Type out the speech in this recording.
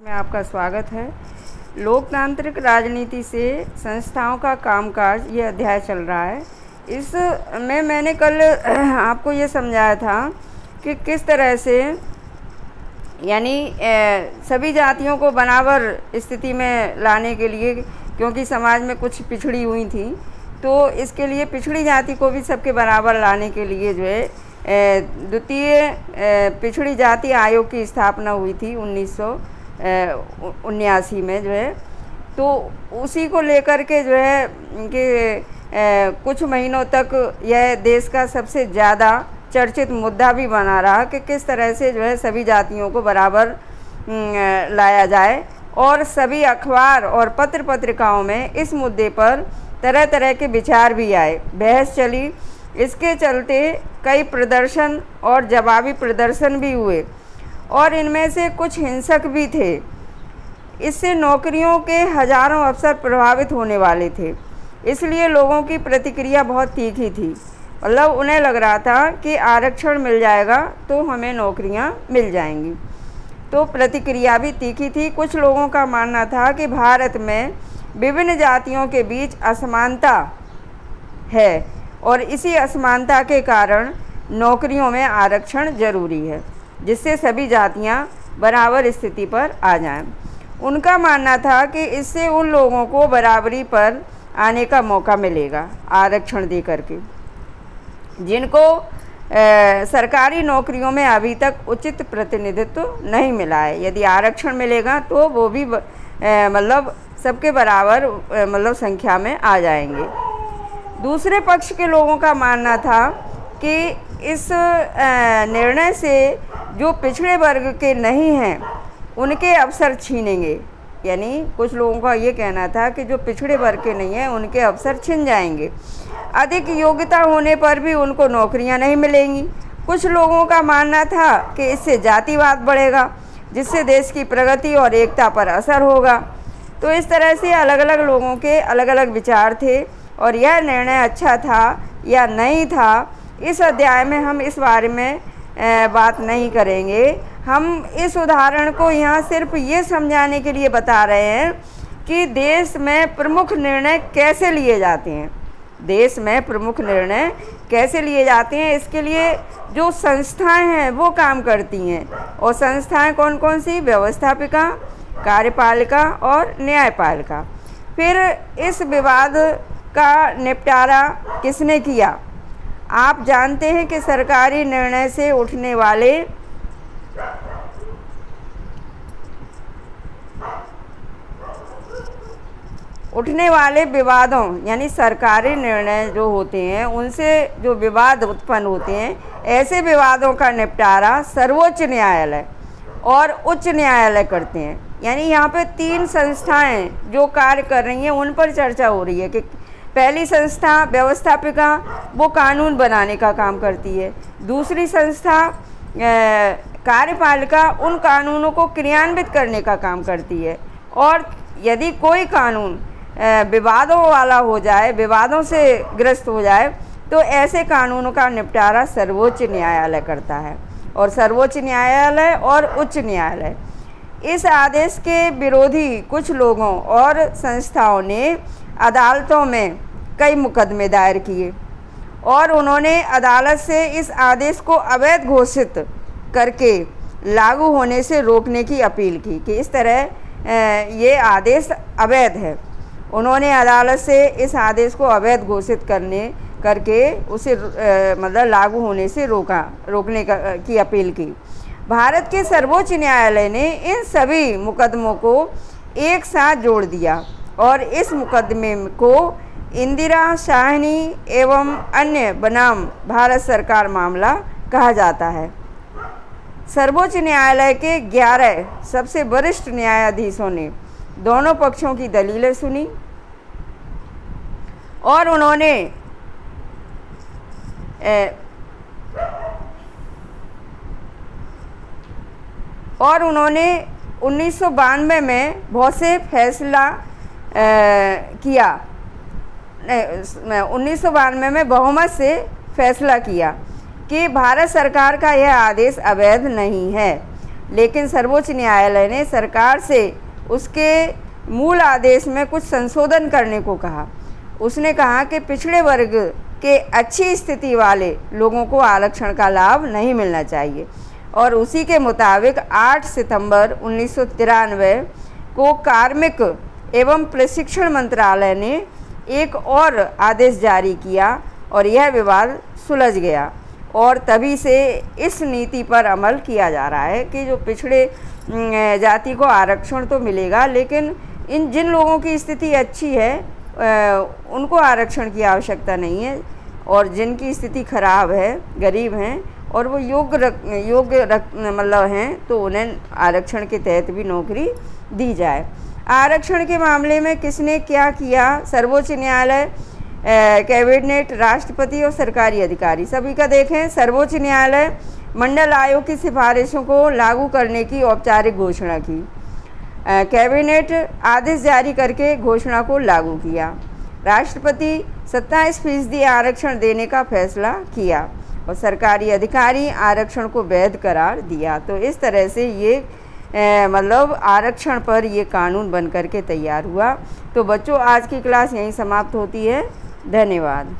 में आपका स्वागत है। लोकतांत्रिक राजनीति से संस्थाओं का कामकाज ये अध्याय चल रहा है। इस में मैंने कल आपको ये समझाया था कि किस तरह से यानी सभी जातियों को बराबर स्थिति में लाने के लिए, क्योंकि समाज में कुछ पिछड़ी हुई थी, तो इसके लिए पिछड़ी जाति को भी सबके बराबर लाने के लिए जो है द्वितीय पिछड़ी जाति आयोग की स्थापना हुई थी 1979 में जो है। तो उसी को लेकर के जो है कि कुछ महीनों तक यह देश का सबसे ज़्यादा चर्चित मुद्दा भी बना रहा कि किस तरह से जो है सभी जातियों को बराबर लाया जाए। और सभी अखबार और पत्र पत्रिकाओं में इस मुद्दे पर तरह तरह के विचार भी आए, बहस चली। इसके चलते कई प्रदर्शन और जवाबी प्रदर्शन भी हुए और इनमें से कुछ हिंसक भी थे। इससे नौकरियों के हजारों अवसर प्रभावित होने वाले थे, इसलिए लोगों की प्रतिक्रिया बहुत तीखी थी। मतलब उन्हें लग रहा था कि आरक्षण मिल जाएगा तो हमें नौकरियां मिल जाएंगी, तो प्रतिक्रिया भी तीखी थी। कुछ लोगों का मानना था कि भारत में विभिन्न जातियों के बीच असमानता है और इसी असमानता के कारण नौकरियों में आरक्षण जरूरी है, जिससे सभी जातियां बराबर स्थिति पर आ जाएं। उनका मानना था कि इससे उन लोगों को बराबरी पर आने का मौका मिलेगा आरक्षण दे करके, जिनको सरकारी नौकरियों में अभी तक उचित प्रतिनिधित्व नहीं मिला है। यदि आरक्षण मिलेगा तो वो भी मतलब सबके बराबर मतलब संख्या में आ जाएंगे। दूसरे पक्ष के लोगों का मानना था कि इस निर्णय से जो पिछड़े वर्ग के नहीं हैं उनके अवसर छीनेंगे। यानी कुछ लोगों का ये कहना था कि जो पिछड़े वर्ग के नहीं हैं उनके अवसर छिन जाएंगे। अधिक योग्यता होने पर भी उनको नौकरियां नहीं मिलेंगी। कुछ लोगों का मानना था कि इससे जातिवाद बढ़ेगा, जिससे देश की प्रगति और एकता पर असर होगा। तो इस तरह से अलग अलग लोगों के अलग अलग विचार थे और यह निर्णय अच्छा था या नहीं था, इस अध्याय में हम इस बारे में बात नहीं करेंगे। हम इस उदाहरण को यहाँ सिर्फ ये समझाने के लिए बता रहे हैं कि देश में प्रमुख निर्णय कैसे लिए जाते हैं। देश में प्रमुख निर्णय कैसे लिए जाते हैं, इसके लिए जो संस्थाएं हैं वो काम करती हैं। और संस्थाएं कौन कौन सी? व्यवस्थापिका, कार्यपालिका और न्यायपालिका। फिर इस विवाद का निपटारा किसने किया? आप जानते हैं कि सरकारी निर्णय से उठने वाले विवादों, यानी सरकारी निर्णय जो होते हैं उनसे जो विवाद उत्पन्न होते हैं, ऐसे विवादों का निपटारा सर्वोच्च न्यायालय और उच्च न्यायालय करते हैं। यानी यहाँ पे तीन संस्थाएं जो कार्य कर रही हैं उन पर चर्चा हो रही है कि पहली संस्था व्यवस्थापिका वो कानून बनाने का काम करती है, दूसरी संस्था कार्यपालिका उन कानूनों को क्रियान्वित करने का काम करती है। और यदि कोई कानून विवादों वाला हो जाए, विवादों से ग्रस्त हो जाए, तो ऐसे कानूनों का निपटारा सर्वोच्च न्यायालय करता है। और सर्वोच्च न्यायालय और उच्च न्यायालय, इस आदेश के विरोधी कुछ लोगों और संस्थाओं ने अदालतों में कई मुकदमे दायर किए और उन्होंने अदालत से इस आदेश को अवैध घोषित करके लागू होने से रोकने की अपील की कि इस तरह ये आदेश अवैध है। उन्होंने अदालत से इस आदेश को अवैध घोषित करके उसे मतलब लागू होने से रोकने की अपील की। भारत के सर्वोच्च न्यायालय ने इन सभी मुकदमों को एक साथ जोड़ दिया और इस मुकदमे को इंदिरा शाहनी एवं अन्य बनाम भारत सरकार मामला कहा जाता है। सर्वोच्च न्यायालय के 11 सबसे वरिष्ठ न्यायाधीशों ने दोनों पक्षों की दलीलें सुनी और उन्होंने और उन्होंने 1992 में बहुत से फैसला किया। 1992 में बहुमत से फैसला किया कि भारत सरकार का यह आदेश अवैध नहीं है। लेकिन सर्वोच्च न्यायालय ने सरकार से उसके मूल आदेश में कुछ संशोधन करने को कहा। उसने कहा कि पिछड़े वर्ग के अच्छी स्थिति वाले लोगों को आरक्षण का लाभ नहीं मिलना चाहिए और उसी के मुताबिक 8 सितंबर 1993 को कार्मिक एवं प्रशिक्षण मंत्रालय ने एक और आदेश जारी किया और यह विवाद सुलझ गया और तभी से इस नीति पर अमल किया जा रहा है कि जो पिछड़े जाति को आरक्षण तो मिलेगा, लेकिन जिन लोगों की स्थिति अच्छी है उनको आरक्षण की आवश्यकता नहीं है और जिनकी स्थिति खराब है, गरीब हैं और वो योग्य मतलब हैं, तो उन्हें आरक्षण के तहत भी नौकरी दी जाए। आरक्षण के मामले में किसने क्या किया? सर्वोच्च न्यायालय, कैबिनेट, राष्ट्रपति और सरकारी अधिकारी सभी का देखें। सर्वोच्च न्यायालय मंडल आयोग की सिफारिशों को लागू करने की औपचारिक घोषणा की। कैबिनेट आदेश जारी करके घोषणा को लागू किया। राष्ट्रपति 27% आरक्षण देने का फैसला किया और सरकारी अधिकारी आरक्षण को वैध करार दिया। तो इस तरह से ये मतलब आरक्षण पर ये कानून बन करके तैयार हुआ। तो बच्चों, आज की क्लास यहीं समाप्त होती है। धन्यवाद।